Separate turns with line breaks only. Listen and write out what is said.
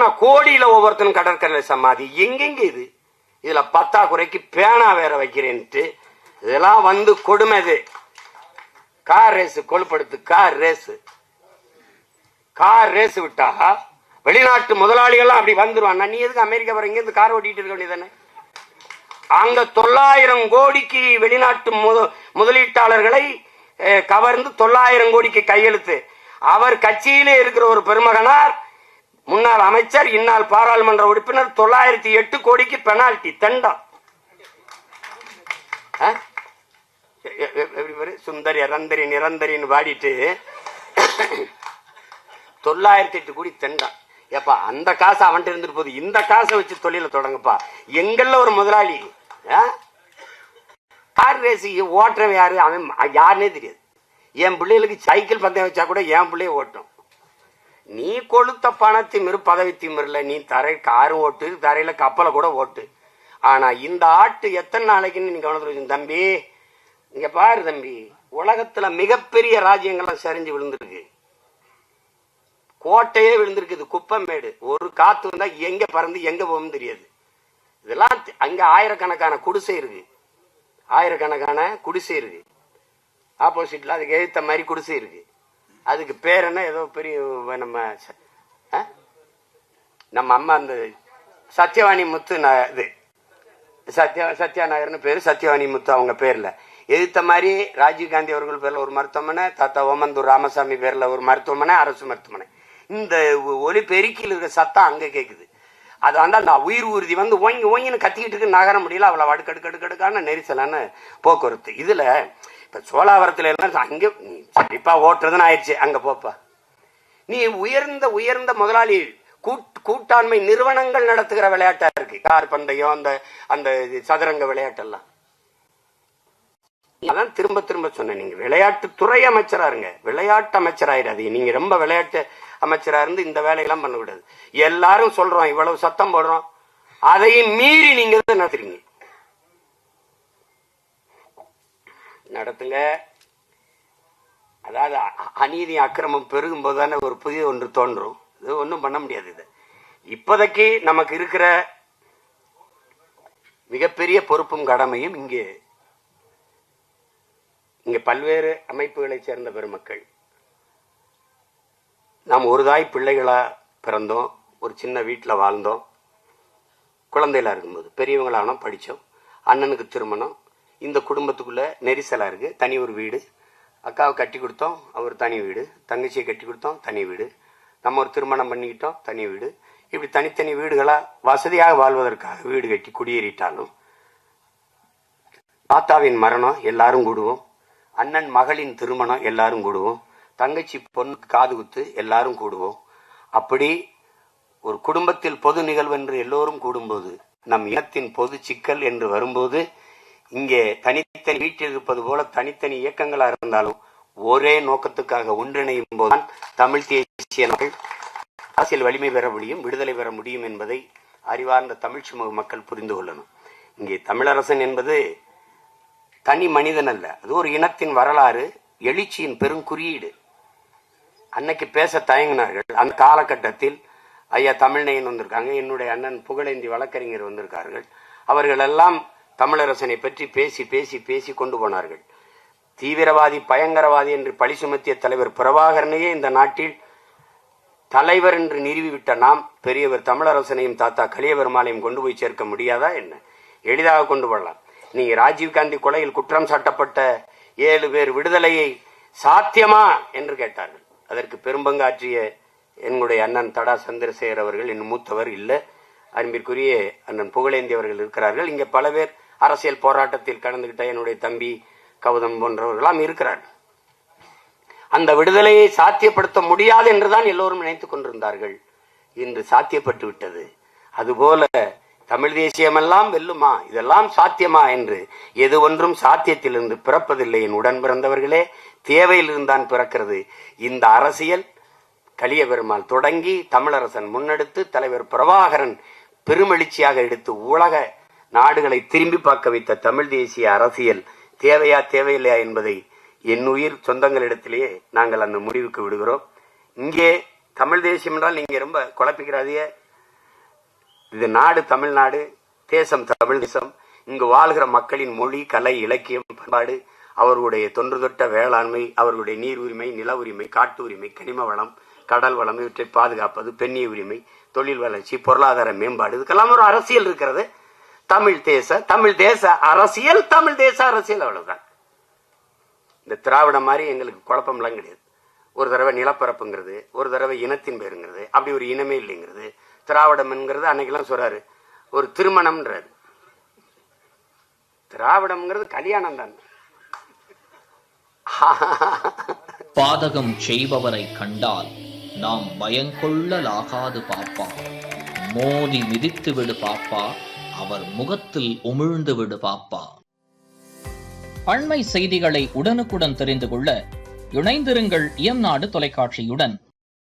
எத்தனை கோடியில ஒவ்வொருத்தனும் கடற்கரை சமாதி எங்கெங்க இது. இதுல பத்தாக்குறைக்கு பேனா வேற வைக்கிறேன்ட்டு இதெல்லாம் வந்து கொடுமை. இது கார் ரேஸ் கொழுப்படுத்து கார் ரேஸ் விட்டா வெளிநாட்டு முதலாளிகள்லாம் அப்படி வந்துருவான். நீ எதுக்கு அமெரிக்கா வர இங்க இருந்து கார் ஓட்டிட்டு இருக்க வேண்டியதானே? அங்க 900 கோடிக்கு வெளிநாட்டு முதலீட்டாளர்களை கவர்ந்து 900 கோடிக்கு கையெழுத்து. அவர் கட்சியிலே இருக்கிற ஒரு பெருமகனார், முன்னாள் அமைச்சர், இந்நாள் பாராளுமன்ற உறுப்பினர், 908 கோடிக்கு பெனால்டி தண்டம். சுந்தரி ரந்தரி நிரந்தரின்னு வாடிட்டு 908 கோடி தண்டம். ஏப்பா அந்த காசு அவன்கிட்ட இருந்துட்டு போகுது, இந்த காசை வச்சு தொழில தொடங்கப்பா. எங்கள்ல ஒரு முதலாளி கார் ரேசி ஓட்டுறவன் யாரு, அவன் யாருன்னே தெரியாது. என் பிள்ளைகளுக்கு சைக்கிள் பந்தயம் வச்சா கூட என் பிள்ளைய ஓட்டும். நீ கொளுத்த பணத்திமிரு பதவி திமிருல நீ காரும் ஓட்டு, தரையில கப்பலை கூட ஓட்டு. ஆனா இந்த ஆட்டு எத்தனை நாளைக்குன்னு நீ கவனத்தில் வச்சு தம்பி. இங்க பாரு தம்பி, உலகத்துல மிகப்பெரிய ராஜ்யங்கள்லாம் சரிஞ்சு விழுந்திருக்கு. கோட்டையே விழுந்திருக்குது, குப்பமேடு. ஒரு காத்து வந்தா எங்க பறந்து எங்க போகும் தெரியாது. இதெல்லாம் அங்க ஆயிரக்கணக்கான குடிசை இருக்கு, ஆப்போசிட்ல அதுக்கு எழுத்த மாதிரி குடிசை இருக்கு. அதுக்கு பேர் என்ன, ஏதோ பெரிய நம்ம அம்மா அந்த சத்யவாணி முத்து, இது சத்யா நகர்னு பேரு, சத்யவாணி முத்து அவங்க பேர்ல எதிர்த்த மாதிரி ராஜீவ்காந்தி அவர்கள் பேர்ல ஒரு மருத்துவமனை, தாத்தா ஓமந்தூர் ராமசாமி பேர்ல ஒரு மருத்துவமனை, அரசு மருத்துவமனை. இந்த ஒலி பெருக்கில் இருக்கிற சத்தம் அங்க கேக்குது. அது வந்து அந்த உயிர் ஊர்தி வந்து ஓங்கின்னு கத்திக்கிட்டு நகர முடியல. அவ்வளவு அடுக்கடுக்கான நெரிசலான போக்குவரத்து. இதுல இப்ப சோழாவரத்துல எல்லாம் அங்க சரிப்பா ஓட்டுறதுன்னு ஆயிடுச்சு, அங்க போப்பா. நீ உயர்ந்த முதலாளி கூட்டாண்மை நிறுவனங்கள் நடத்துகிற விளையாட்டா இருக்கு. கார் பந்தயம், அந்த சதுரங்க விளையாட்டெல்லாம். அதான் திரும்ப சொன்னேன், நீங்க விளையாட்டுத்துறை அமைச்சரா இருங்க, விளையாட்டு அமைச்சராயிடாதீங்க. நீங்க ரொம்ப விளையாட்டு அமைச்சரா இருந்து இந்த வேலையெல்லாம் பண்ண கூடாது. எல்லாரும் சொல்றோம், இவ்வளவு சத்தம் போடுறோம், அதையும் மீறி நீங்க நடத்துறீங்க. நடத்துங்க. அதாவது அநீதி அக்கிரமம் பெருகும் போதுதானே ஒரு புதிய ஒன்று தோன்றும். இது ஒன்றும் பண்ண முடியாது. இது இப்போதைக்கு நமக்கு இருக்கிற மிகப்பெரிய பொறுப்பும் கடமையும் இங்கே பல்வேறு அமைப்புகளை சேர்ந்த பெருமக்கள். நாம் ஒரு தாய் பிள்ளைகளா பிறந்தோம், ஒரு சின்ன வீட்டில் வாழ்ந்தோம், குழந்தைகளா இருக்கும்போது பெரியவங்களானோம், படித்தோம், அண்ணனுக்கு திருமணம், இந்த குடும்பத்துக்குள்ள நெரிசலா இருக்கு, தனி ஒரு வீடு, அக்காவை கட்டி கொடுத்தோம், அவர் தனி வீடு, தங்கச்சியை கட்டி கொடுத்தோம், தனி வீடு, நம்ம ஒரு திருமணம் பண்ணிக்கிட்டோம், தனி வீடு. இப்படி தனித்தனி வீடுகளா வசதியாக வாழ்வதற்காக வீடு கட்டி குடியேறிட்டாலும் தாத்தாவின் மரணம் எல்லாரும் கூடுவோம், அண்ணன் மகளின் திருமணம் எல்லாரும் கூடுவோம், தங்கச்சி பொண்ணு காது குத்து எல்லாரும் கூடுவோம். அப்படி ஒரு குடும்பத்தில் பொது நிகழ்வு என்று எல்லோரும் கூடும்போது, நம் இனத்தின் பொது சிக்கல் என்று வரும்போது, இங்கே தனித்தனி வீட்டில் இருப்பது போல தனித்தனி இயக்கங்களா இருந்தாலும் ஒரே நோக்கத்துக்காக ஒன்றிணையும் போதுதான் தமிழ் தேசிய அரசியல் வலிமை பெற முடியும், விடுதலை பெற முடியும் என்பதை அறிவார்ந்த தமிழ் சமூக மக்கள் புரிந்து கொள்ளணும். இங்கே தமிழரசன் என்பது தனி மனிதன் அல்ல, அது ஒரு இனத்தின் வரலாறு, எழுச்சியின் பெருங்குறியீடு. அன்னைக்கு பேச தயங்கினார்கள். அந்த காலகட்டத்தில் ஐயா தமிழ்நயன் வந்திருக்காங்க, என்னுடைய அண்ணன் புகழேந்தி வழக்கறிஞர் வந்திருக்கார்கள். அவர்கள் எல்லாம் தமிழரசனை பற்றி பேசி பேசி பேசி கொண்டு போனார்கள். தீவிரவாதி, பயங்கரவாதி என்று பழி சுமத்திய தலைவர் பிரபாகரனையே இந்த நாட்டில் தலைவர் என்று நிறுவிவிட்ட நாம் பெரியவர் தமிழரசனையும் தாத்தா கலியபெருமாளையும் கொண்டு போய் சேர்க்க முடியாதா என்ன? எளிதாக கொண்டு போடலாம். நீங்க ராஜீவ்காந்தி கொலையில் குற்றம் சாட்டப்பட்ட 7 பேர் விடுதலையை சாத்தியமா என்று கேட்டார்கள். அதற்கு பெரும்பங்காற்றிய என்னுடைய அண்ணன் தடா சந்திரசேகர் அவர்கள், இன்னும் மூத்தவர் இல்ல, அன்பிற்குரிய அண்ணன் புகழேந்தி அவர்கள் இருக்கிறார்கள். இங்க பல பேர் அரசியல் போராட்டத்தில் கலந்துகிட்ட என்னுடைய தம்பி கௌதம் போன்றவர்களாம் இருக்கிறார்கள். அந்த விடுதலையை சாத்தியப்படுத்த முடியாது என்றுதான் எல்லோரும் நினைத்துக் கொண்டிருந்தார்கள். இன்று சாத்தியப்பட்டு விட்டது. அதுபோல தமிழ் தேசியமெல்லாம் வெல்லுமா, இதெல்லாம் சாத்தியமா என்று எது ஒன்றும் சாத்தியத்திலிருந்து பிறப்பதில்லை. என் உடன் பிறந்தவர்களே, தேவையிலிருந்தான் பிறக்கிறது. இந்த அரசியல் கலியபெருமாள் தொடங்கி தமிழரசன் முன்னெடுத்து தலைவர் பிரபாகரன் பெருமெழுச்சியாக எடுத்து உலக நாடுகளை திரும்பி பார்க்க வைத்த தமிழ் தேசிய அரசியல் தேவையா தேவையில்லையா என்பதை என் உயிர் சொந்தங்களிடத்திலேயே நாங்கள் அந்த முடிவுக்கு விடுகிறோம். இங்கே தமிழ் தேசியம் என்றால் நீங்க ரொம்ப குழப்பிக்கிறாதிய, இது நாடு தமிழ்நாடு, தேசம் தமிழ் தேசம். இங்கு வாழ்கிற மக்களின் மொழி, கலை, இலக்கியம், பண்பாடு, அவர்களுடைய தொன்று தொட்ட வேளாண்மை, அவர்களுடைய நீர் உரிமை, நில உரிமை, காட்டு உரிமை, கனிம வளம், கடல் வளம், இவற்றை பாதுகாப்பது, பெண்ணிய உரிமை, தொழில் வளர்ச்சி, பொருளாதார மேம்பாடு, இதுக்கெல்லாம் ஒரு அரசியல் இருக்கிறது. தமிழ் தேச அரசியல், தமிழ் தேச அரசியல், அவ்வளவுதான். இந்த திராவிடம் மாதிரி எங்களுக்கு குழப்பம்லாம் கிடையாது. ஒரு தடவை நிலப்பரப்புங்கிறது, ஒரு தடவை இனத்தின் பேருங்கிறது, அப்படி ஒரு இனமே இல்லைங்கிறது. திராவிடம் என்கிறது அன்னைக்கெல்லாம் சொல்றாரு, ஒரு திருமணம்ன்றாரு. திராவிடம்ங்கிறது கல்யாணம் தான்.
பாதகம் செய்பவரை கண்டால் நாம் பயங்கொள்ளலாகாது பாப்பா, மோதி மிதித்து விடு பாப்பா, அவர் முகத்தில் உமிழ்ந்து விடு பாப்பா. அண்மை செய்திகளை உடனுக்குடன் தெரிந்து கொள்ள இணைந்திருங்கள் இயம்நாடு தொலைக்காட்சியுடன்.